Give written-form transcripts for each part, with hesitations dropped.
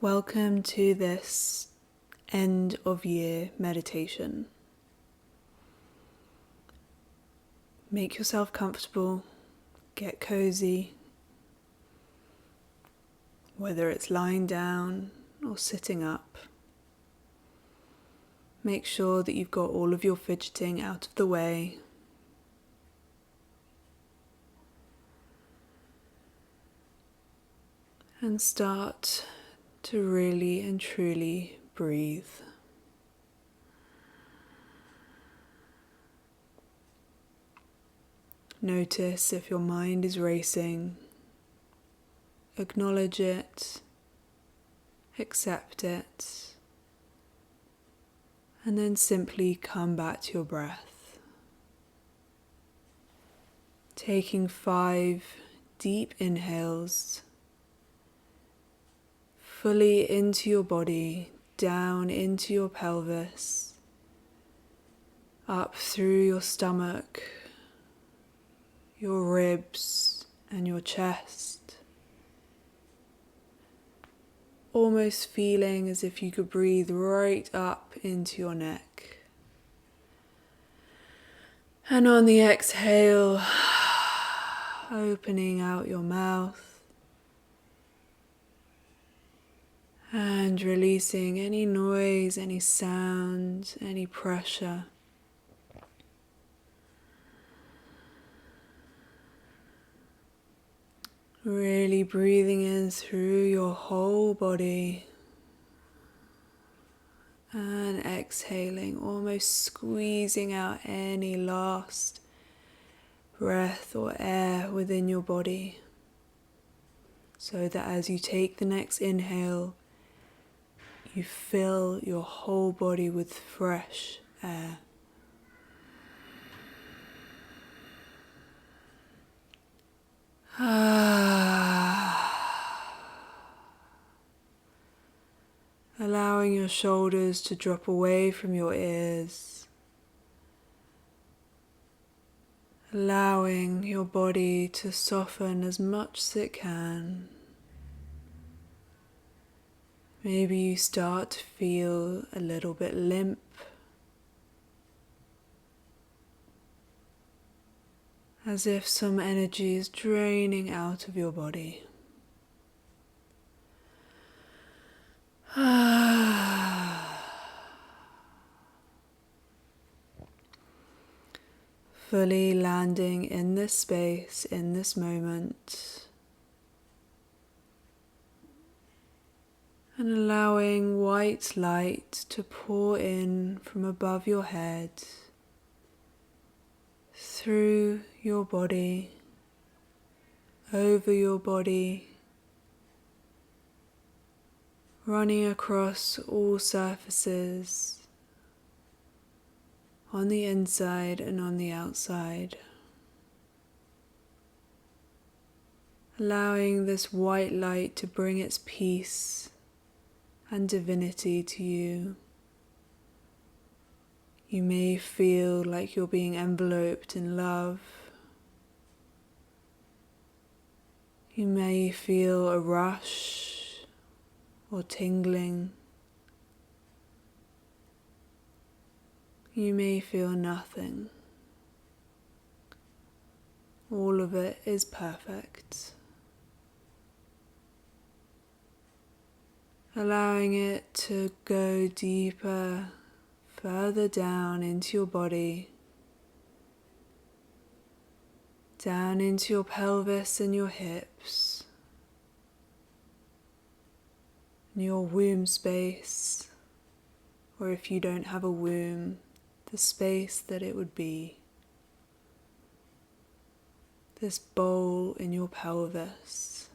Welcome to this end of year meditation. Make yourself comfortable, get cozy, whether it's lying down or sitting up. Make sure that you've got all of your fidgeting out of the way. And start to really and truly breathe. Notice if your mind is racing. Acknowledge it, accept it, and then simply come back to your breath. Taking 5 deep inhales fully into your body, down into your pelvis, up through your stomach, your ribs and your chest. Almost feeling as if you could breathe right up into your neck. And on the exhale, opening out your mouth and releasing any noise, any sound, any pressure. Really breathing in through your whole body and exhaling, almost squeezing out any last breath or air within your body, so that as you take the next inhale, you fill your whole body with fresh air. Allowing your shoulders to drop away from your ears. Allowing your body to soften as much as it can. Maybe you start to feel a little bit limp. As if some energy is draining out of your body. Fully landing in this space, in this moment. And allowing white light to pour in from above your head, through your body, over your body, running across all surfaces, on the inside and on the outside. Allowing this white light to bring its peace and divinity to you. You may feel like you're being enveloped in love. You may feel a rush or tingling. You may feel nothing. All of it is perfect. Allowing it to go deeper, further down into your body, down into your pelvis and your hips, and your womb space, or if you don't have a womb, the space that it would be. This bowl in your pelvis.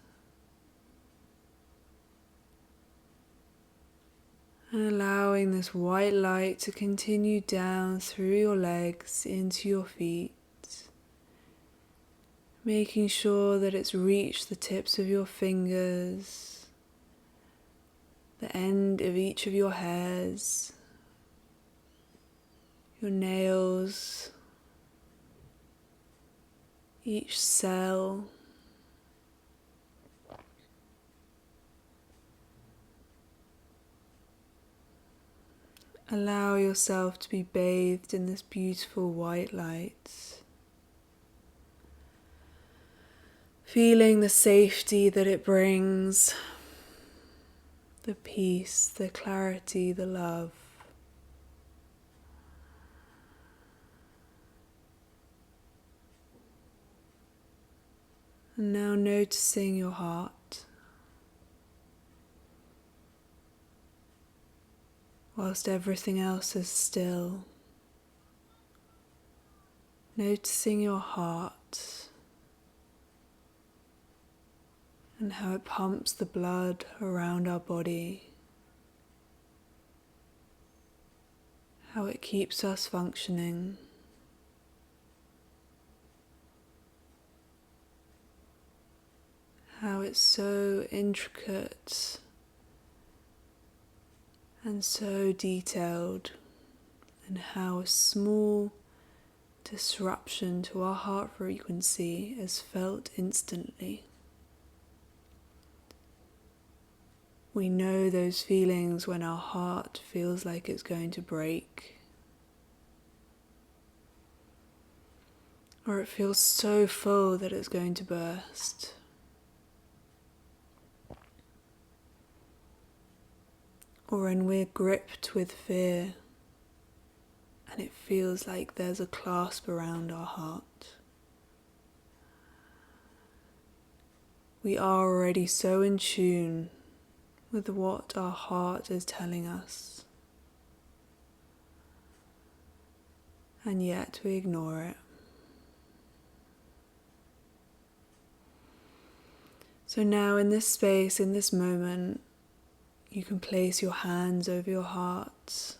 And allowing this white light to continue down through your legs into your feet. Making sure that it's reached the tips of your fingers, the end of each of your hairs, your nails, each cell. Allow yourself to be bathed in this beautiful white light, feeling the safety that it brings, the peace, the clarity, the love. And now noticing your heart. Whilst everything else is still, noticing your heart and how it pumps the blood around our body, how it keeps us functioning. How it's so intricate and so detailed, and how a small disruption to our heart frequency is felt instantly. We know those feelings when our heart feels like it's going to break, or it feels so full that it's going to burst. Or when we're gripped with fear and it feels like there's a clasp around our heart. We are already so in tune with what our heart is telling us, and yet we ignore it. So now in this space, in this moment, you can place your hands over your heart.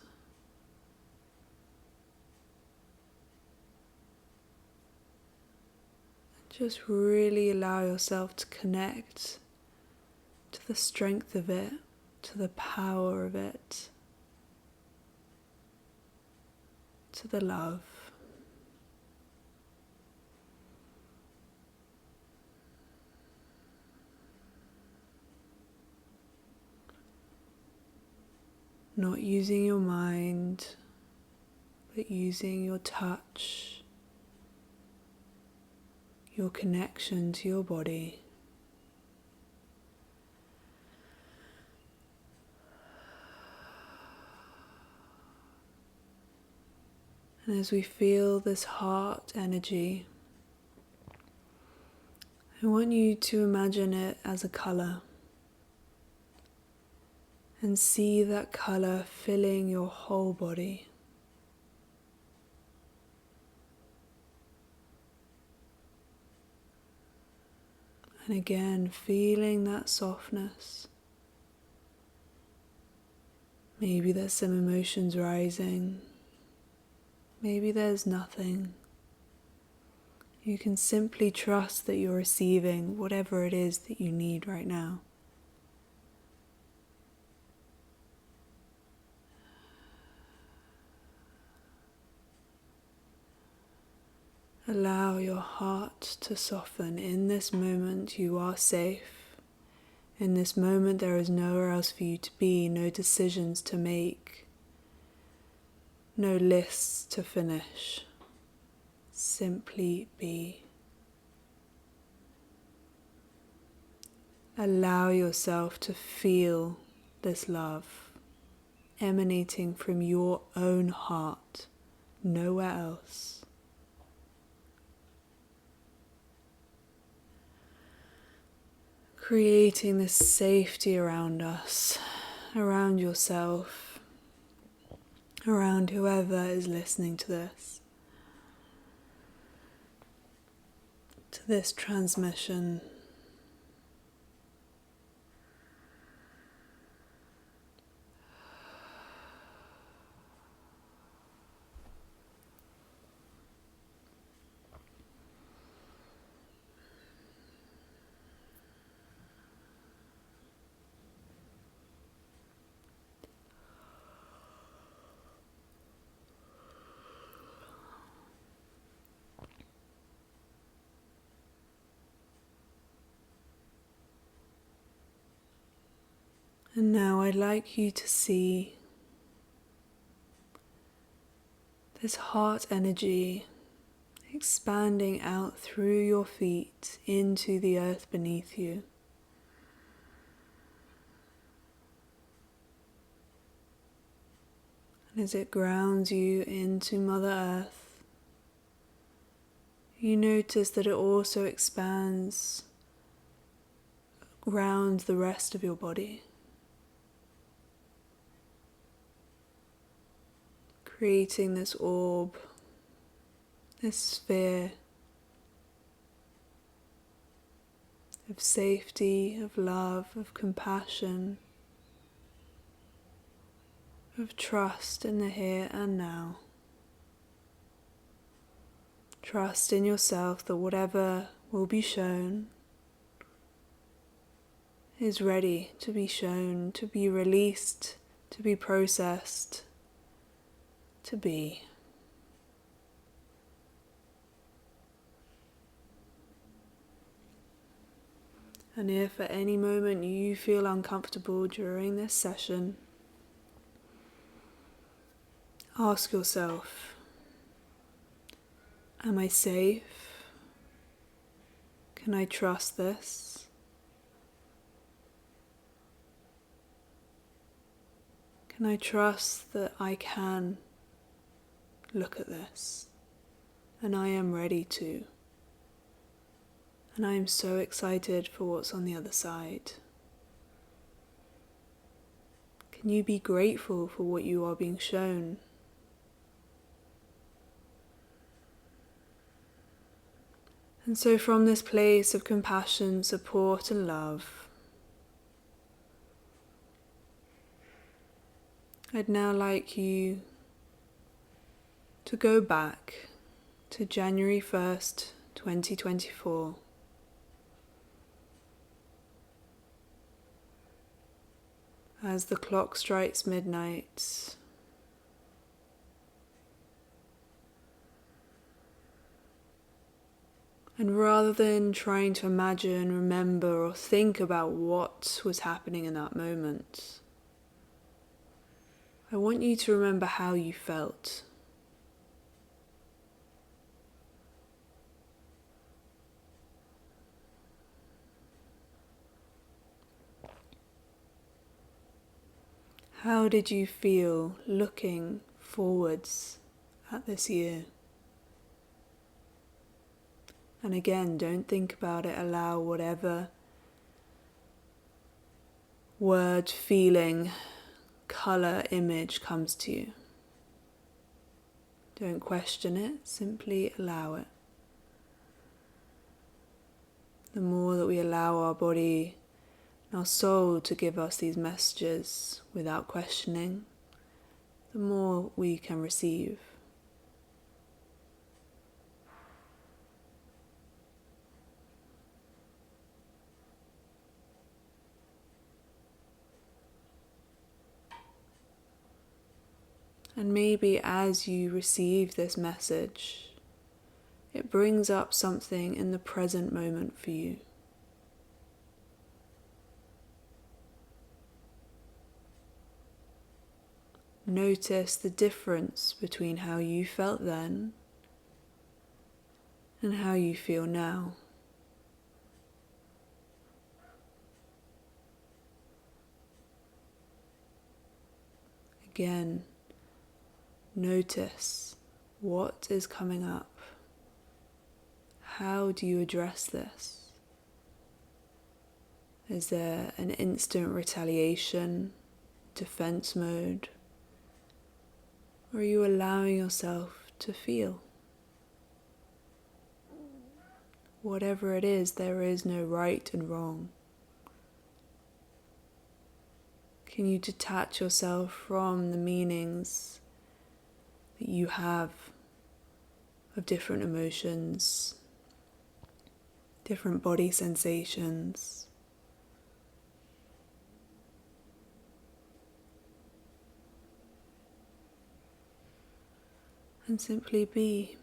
Just really allow yourself to connect to the strength of it, to the power of it, to the love. Not using your mind, but using your touch, your connection to your body. And as we feel this heart energy, I want you to imagine it as a colour and see that colour filling your whole body. And again, feeling that softness. Maybe there's some emotions rising. Maybe there's nothing. You can simply trust that you're receiving whatever it is that you need right now. Allow your heart to soften. In this moment you are safe. In this moment there is nowhere else for you to be, no decisions to make, no lists to finish. Simply be. Allow yourself to feel this love emanating from your own heart, nowhere else. Creating this safety around us, around yourself, around whoever is listening to this transmission. And now I'd like you to see this heart energy expanding out through your feet into the earth beneath you. And as it grounds you into Mother Earth, you notice that it also expands around the rest of your body, creating this orb, this sphere of safety, of love, of compassion, of trust in the here and now. Trust in yourself that whatever will be shown is ready to be shown, to be released, to be processed, to be. And if at any moment you feel uncomfortable during this session, ask yourself, am I safe? Can I trust this? Can I trust that I can look at this? And I am ready to. And I am so excited for what's on the other side. Can you be grateful for what you are being shown? And so from this place of compassion, support and love, I'd now like you to go back to January 1st, 2024. As the clock strikes midnight, and rather than trying to imagine, remember, or think about what was happening in that moment, I want you to remember how you felt. How did you feel looking forwards at this year? And again, don't think about it, allow whatever word, feeling, colour, image comes to you. Don't question it, simply allow it. The more that we allow our body and our soul to give us these messages without questioning, the more we can receive. And maybe as you receive this message, it brings up something in the present moment for you. Notice the difference between how you felt then and how you feel now. Again, notice what is coming up. How do you address this? Is there an instant retaliation, defense mode? Or are you allowing yourself to feel? Whatever it is, there is no right and wrong. Can you detach yourself from the meanings that you have of different emotions, different body sensations? And simply be.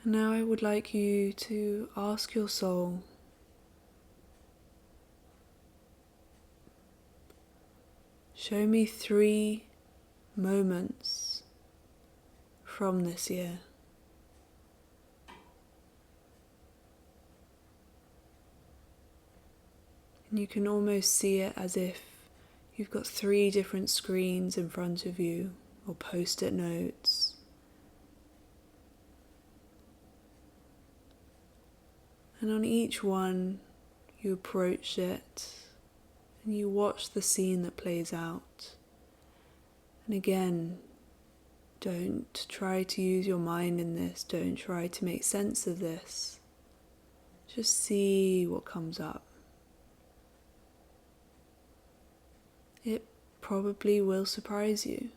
And now I would like you to ask your soul, Show me 3 moments from this year. And you can almost see it as if you've got 3 different screens in front of you, or post-it notes. And on each one, you approach it and you watch the scene that plays out. And again, don't try to use your mind in this. Don't try to make sense of this. Just see what comes up. It probably will surprise you.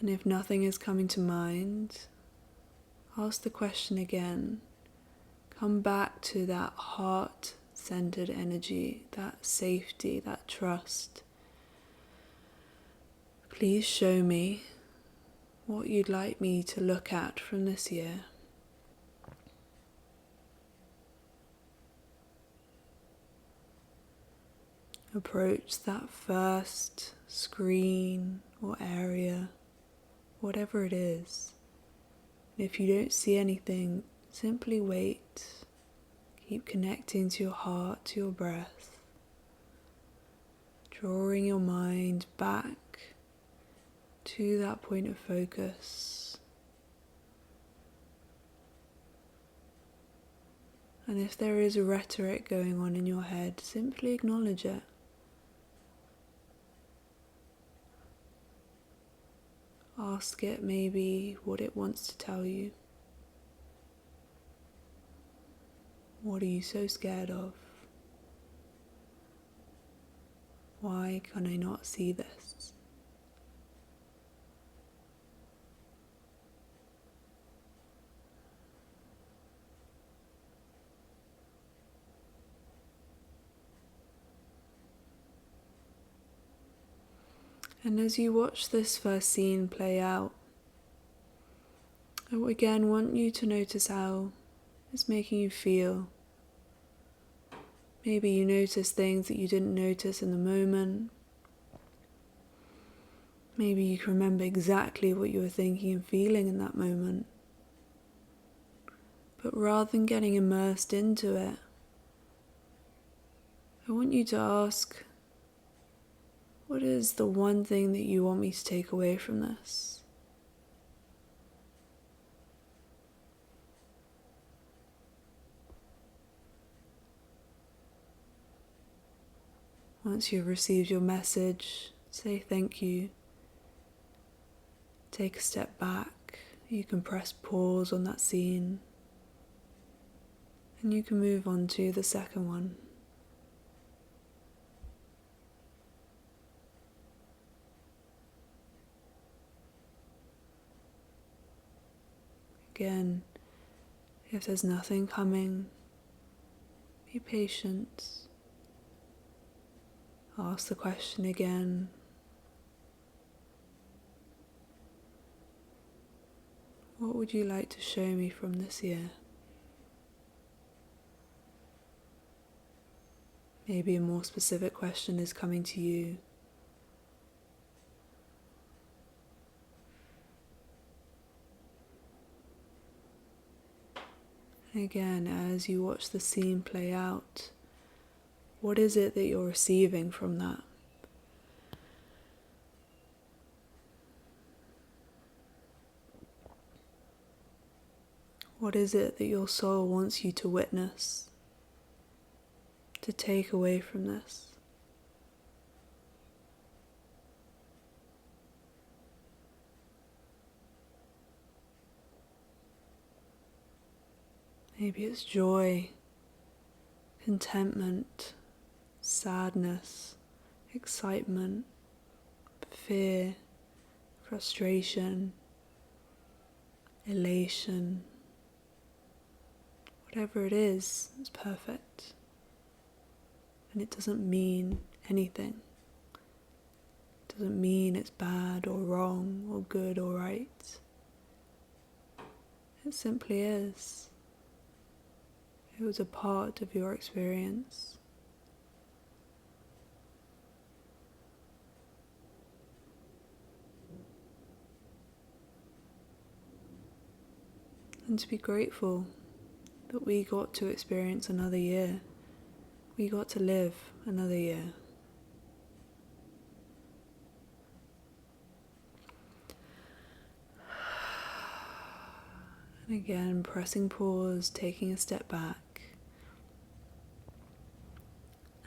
And if nothing is coming to mind, ask the question again. Come back to that heart-centered energy, that safety, that trust. Please show me what you'd like me to look at from this year. Approach that first screen or area, whatever it is. And if you don't see anything, simply wait. Keep connecting to your heart, to your breath, drawing your mind back to that point of focus. And if there is a rhetoric going on in your head, simply acknowledge it. Ask it maybe what it wants to tell you. What are you so scared of? Why can I not see this? And as you watch this first scene play out, I again want you to notice how it's making you feel. Maybe you notice things that you didn't notice in the moment. Maybe you can remember exactly what you were thinking and feeling in that moment. But rather than getting immersed into it, I want you to ask, what is the one thing that you want me to take away from this? Once you've received your message, say thank you. Take a step back. You can press pause on that scene. And you can move on to the second one. Again, if there's nothing coming, be patient. Ask the question again. What would you like to show me from this year? Maybe a more specific question is coming to you. And again, as you watch the scene play out, what is it that you're receiving from that? What is it that your soul wants you to witness, to take away from this? Maybe it's joy, contentment, sadness, excitement, fear, frustration, elation. Whatever it is, it's perfect. And it doesn't mean anything. It doesn't mean it's bad or wrong or good or right. It simply is. It was a part of your experience. And to be grateful that we got to experience another year. We got to live another year. And again, pressing pause, taking a step back,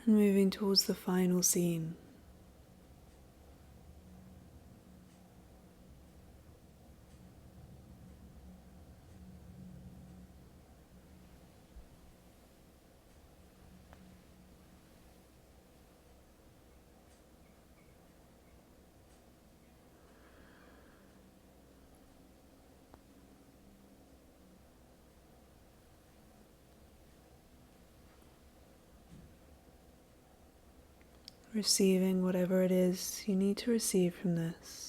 and moving towards the final scene. Receiving whatever it is you need to receive from this.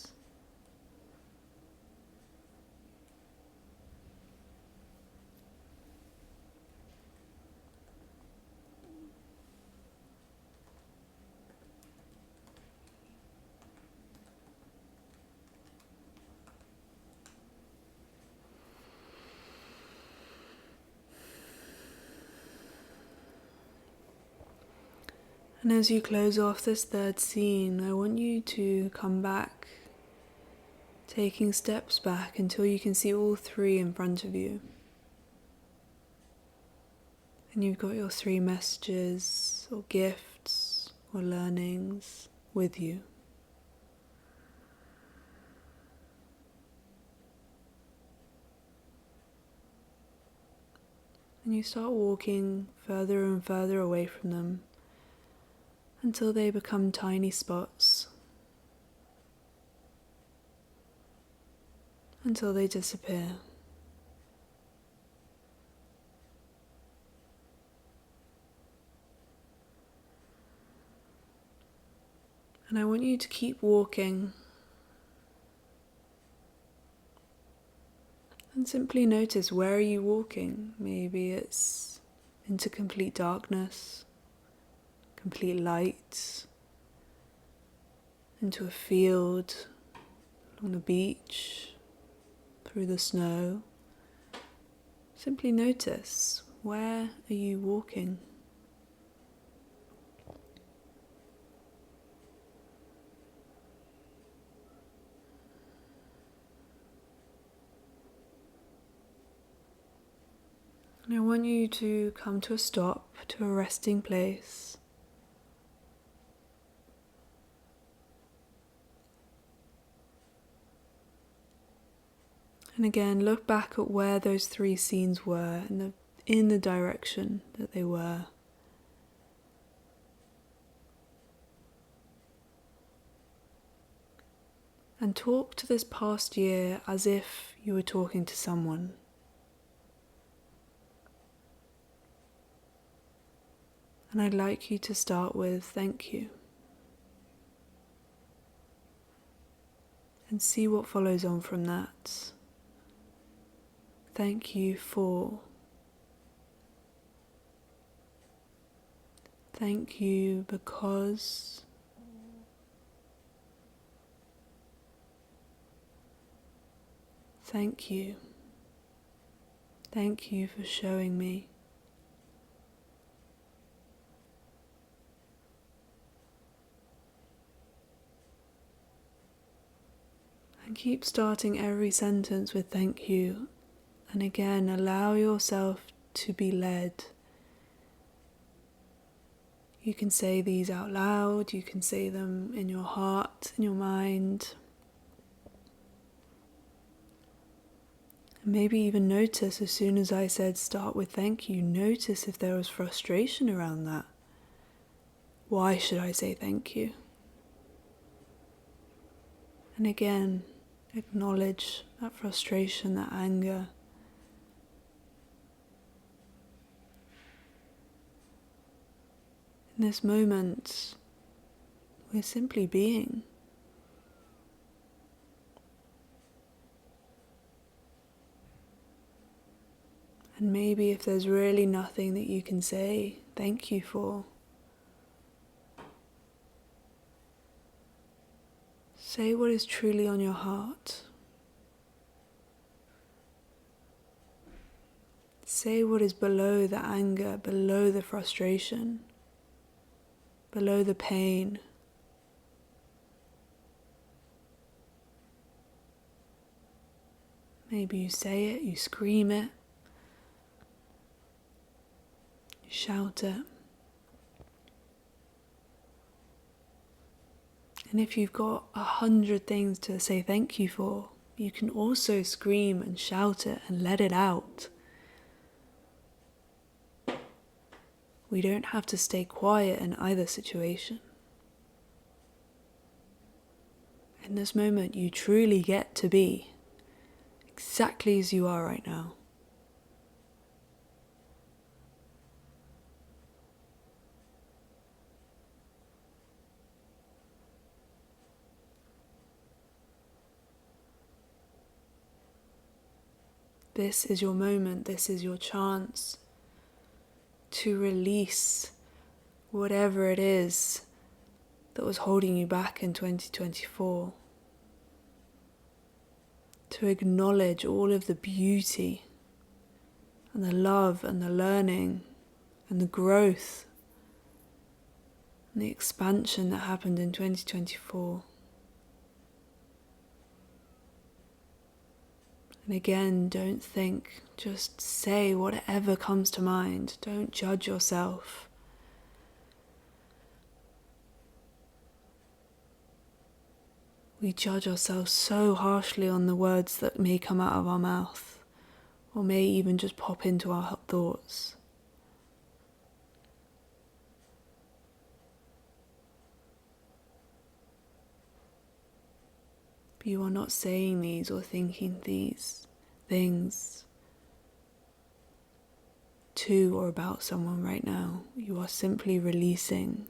And as you close off this third scene, I want you to come back, taking steps back until you can see all three in front of you. And you've got your three messages or gifts or learnings with you. And you start walking further and further away from them until they become tiny spots, until they disappear. And I want you to keep walking and simply notice, where are you walking? Maybe it's into complete darkness, complete light, into a field, along the beach, through the snow. Simply notice, where are you walking? And I want you to come to a stop, to a resting place. And again, look back at where those three scenes were, in the direction that they were. And talk to this past year as if you were talking to someone. And I'd like you to start with thank you. And see what follows on from that. Thank you for. Thank you because. Thank you. Thank you for showing me. And keep starting every sentence with thank you. And again, allow yourself to be led. You can say these out loud, you can say them in your heart, in your mind. And maybe even notice, as soon as I said start with thank you, notice if there was frustration around that. Why should I say thank you? And again, acknowledge that frustration, that anger. In this moment, we're simply being. And maybe if there's really nothing that you can say thank you for, say what is truly on your heart. Say what is below the anger, below the frustration, below the pain. Maybe you say it, you scream it, you shout it. And if you've got 100 things to say thank you for, you can also scream and shout it and let it out. We don't have to stay quiet in either situation. In this moment, you truly get to be exactly as you are right now. This is your moment, this is your chance to release whatever it is that was holding you back in 2024. To acknowledge all of the beauty and the love and the learning and the growth and the expansion that happened in 2024. And again, don't think, just say whatever comes to mind. Don't judge yourself. We judge ourselves so harshly on the words that may come out of our mouth, or may even just pop into our thoughts. But you are not saying these or thinking these things to or about someone right now. You are simply releasing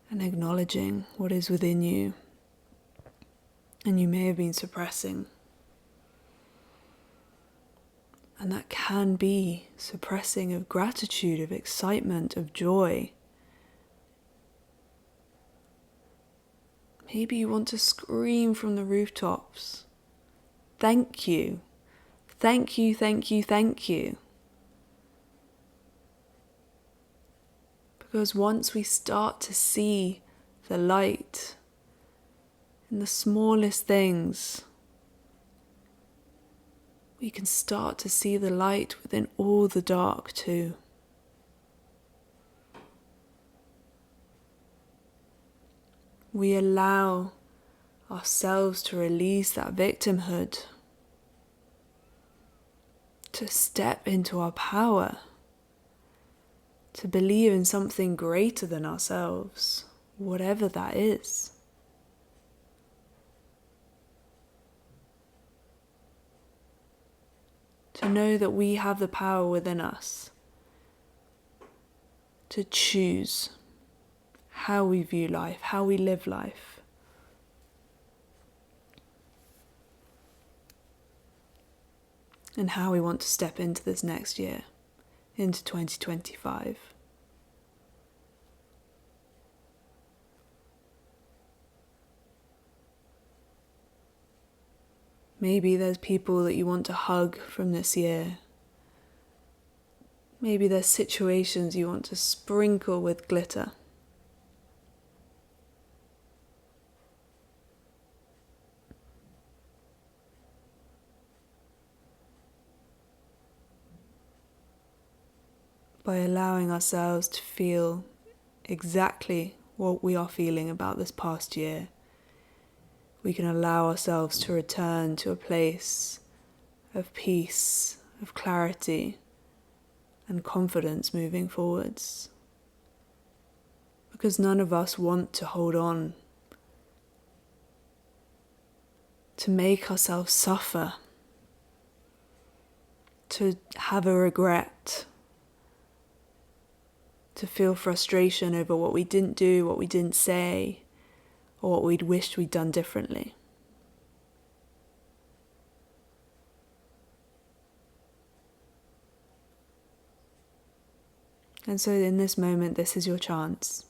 and acknowledging what is within you, and you may have been suppressing. And that can be suppressing of gratitude, of excitement, of joy. Maybe you want to scream from the rooftops, thank you, thank you, thank you, thank you. Because once we start to see the light in the smallest things, we can start to see the light within all the dark too. We allow ourselves to release that victimhood, to step into our power, to believe in something greater than ourselves, whatever that is. To know that we have the power within us to choose how we view life, how we live life. And how we want to step into this next year, into 2025. Maybe there's people that you want to hug from this year. Maybe there's situations you want to sprinkle with glitter. By allowing ourselves to feel exactly what we are feeling about this past year, we can allow ourselves to return to a place of peace, of clarity, and confidence moving forwards. Because none of us want to hold on, to make ourselves suffer, to have a regret, to feel frustration over what we didn't do, what we didn't say, or what we'd wished we'd done differently. And so in this moment, this is your chance.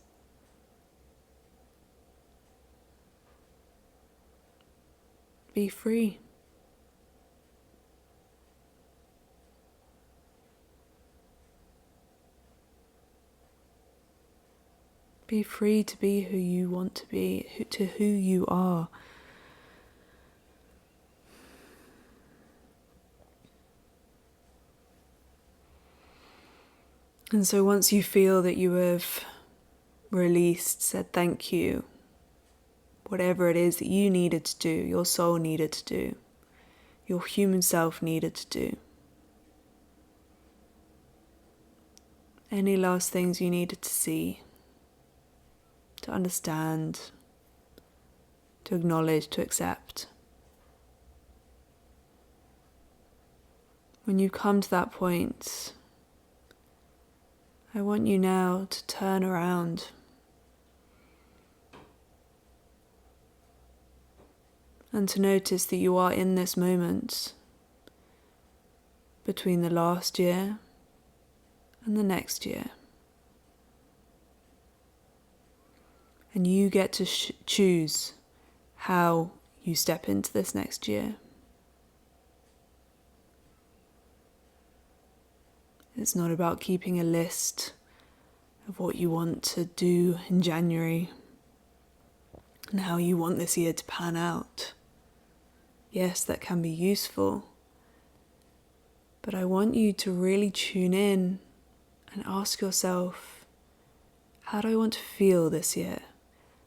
Be free. Be free to be who you want to be, to who you are. And so once you feel that you have released, said thank you, whatever it is that you needed to do, your soul needed to do, your human self needed to do, any last things you needed to see, to understand, to acknowledge, to accept. When you come to that point, I want you now to turn around and to notice that you are in this moment between the last year and the next year. And you get to choose how you step into this next year. It's not about keeping a list of what you want to do in January and how you want this year to pan out. Yes, that can be useful, but I want you to really tune in and ask yourself, how do I want to feel this year?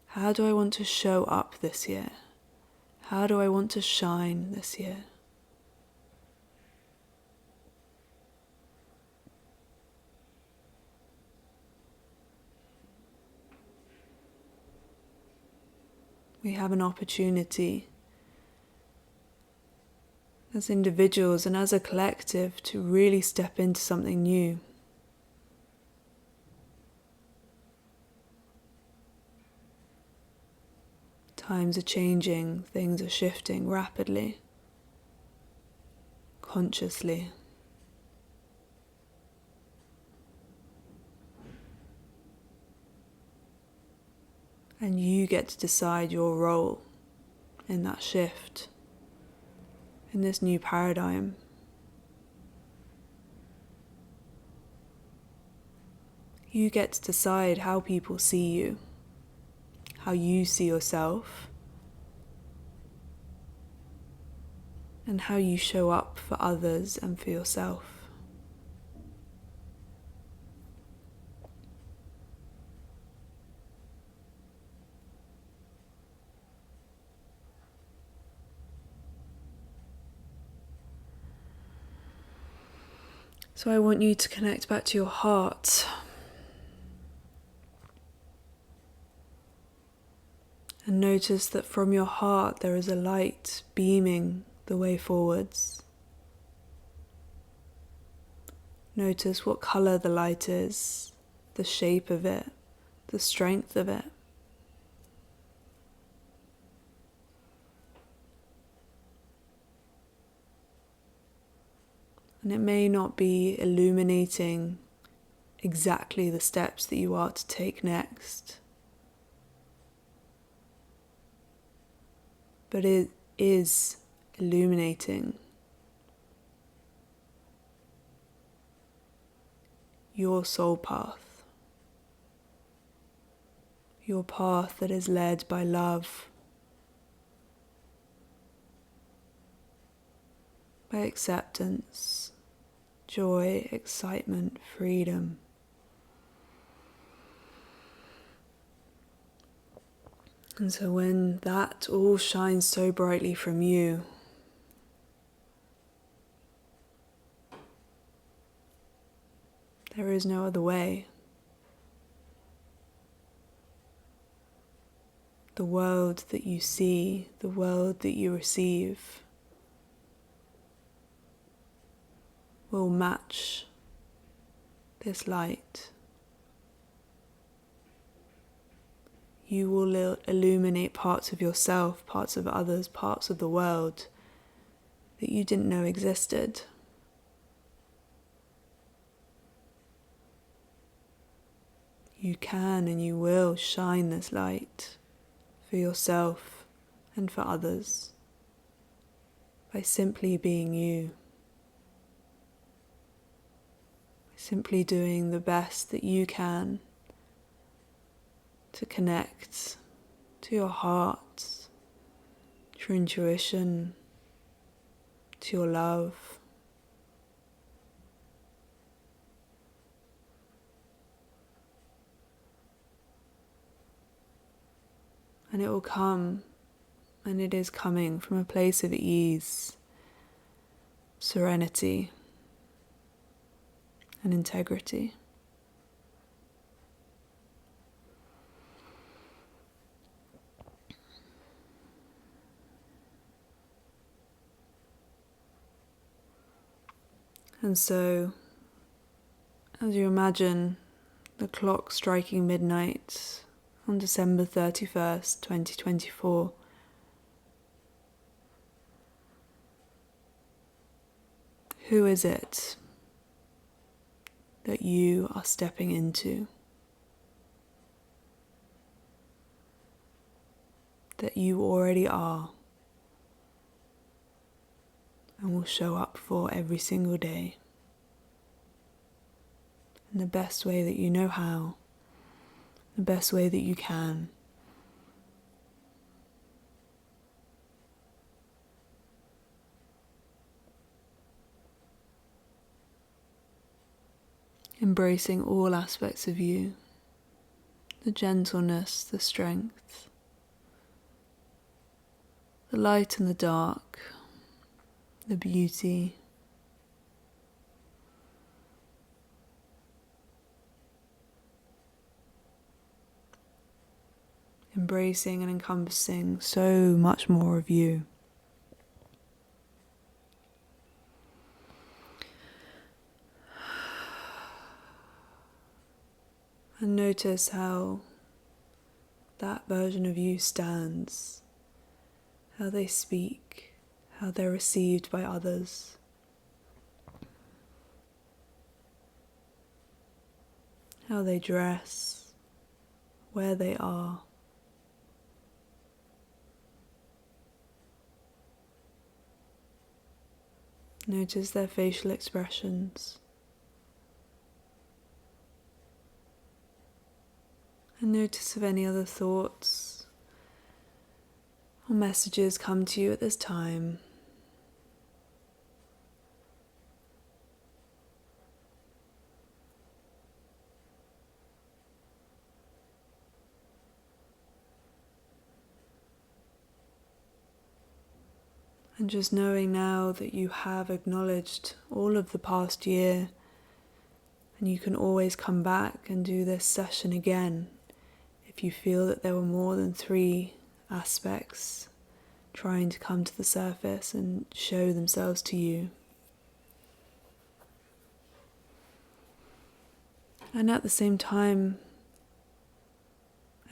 How do I want to show up this year? How do I want to shine this year? We have an opportunity as individuals and as a collective to really step into something new. Times are changing, things are shifting rapidly, consciously. And you get to decide your role in that shift, in this new paradigm. You get to decide how people see you, how you see yourself, and how you show up for others and for yourself. So I want you to connect back to your heart. And notice that from your heart there is a light beaming the way forwards. Notice what color the light is, the shape of it, the strength of it. And it may not be illuminating exactly the steps that you are to take next, but it is illuminating your soul path, your path that is led by love, by acceptance, joy, excitement, freedom. And so when that all shines so brightly from you, there is no other way. The world that you see, the world that you receive, will match this light. You will illuminate parts of yourself, parts of others, parts of the world that you didn't know existed. you can and you will shine this light for yourself and for others by simply being you, simply doing the best that you can to connect to your heart, to your intuition, to your love. And it will come, and it is coming from a place of ease, serenity, and integrity. And so, as you imagine the clock striking midnight on December 31st, 2024, who is it that you are stepping into, that you already are and will show up for every single day in the best way that you know how, the best way that you can. Embracing all aspects of you, the gentleness, the strength, the light and the dark, the beauty. Embracing and encompassing so much more of you. And notice how that version of you stands, how they speak, how they're received by others. How they dress, where they are. Notice their facial expressions. And notice if any other thoughts or messages come to you at this time. And just knowing now that you have acknowledged all of the past year, and you can always come back and do this session again if you feel that there were more than 3 aspects trying to come to the surface and show themselves to you. And at the same time,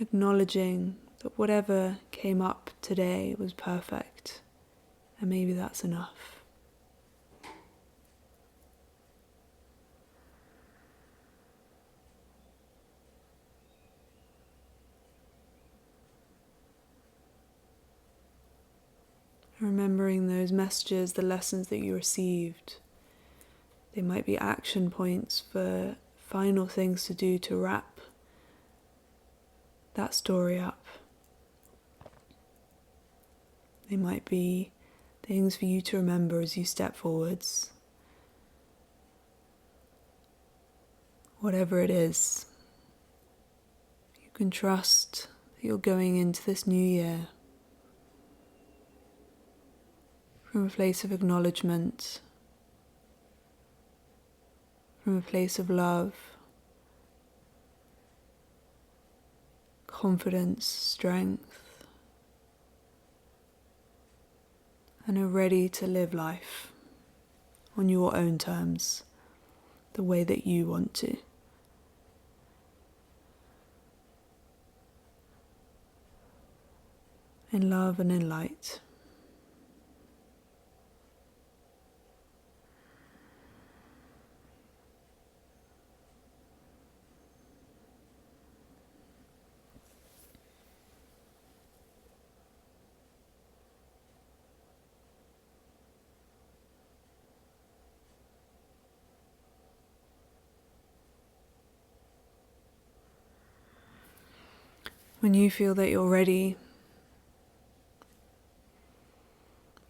acknowledging that whatever came up today was perfect, and maybe that's enough. Remembering those messages, the lessons that you received. They might be action points for final things to do to wrap that story up. They might be things for you to remember as you step forwards. Whatever it is, you can trust that you're going into this new year from a place of acknowledgement, from a place of love, confidence, strength, and are ready to live life on your own terms, the way that you want to. In love and in light. When you feel that you're ready,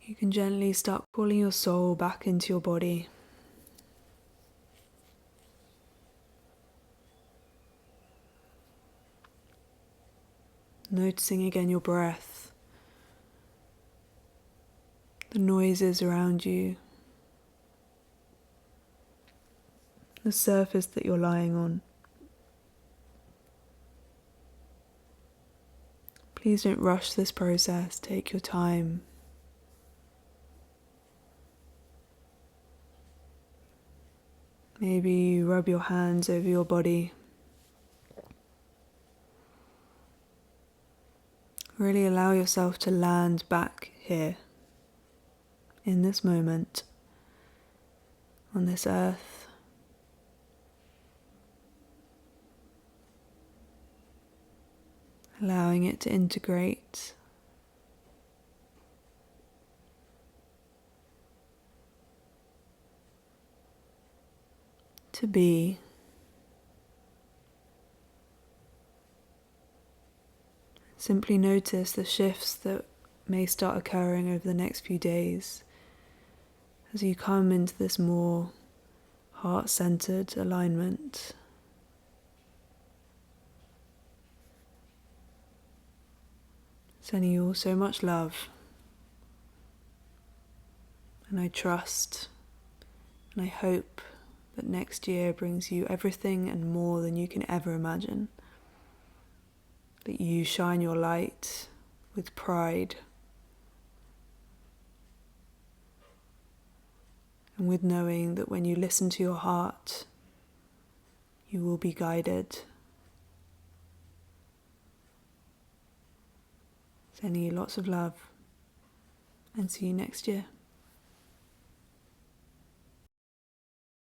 you can gently start calling your soul back into your body. Noticing again your breath, the noises around you, the surface that you're lying on. Please don't rush this process, take your time. Maybe you rub your hands over your body. Really allow yourself to land back here, in this moment, on this earth. Allowing it to integrate. To be. Simply notice the shifts that may start occurring over the next few days as you come into this more heart-centered alignment. Sending you all so much love, and I trust and I hope that next year brings you everything and more than you can ever imagine. That you shine your light with pride and with knowing that when you listen to your heart, you will be guided. Sending you lots of love, and see you next year.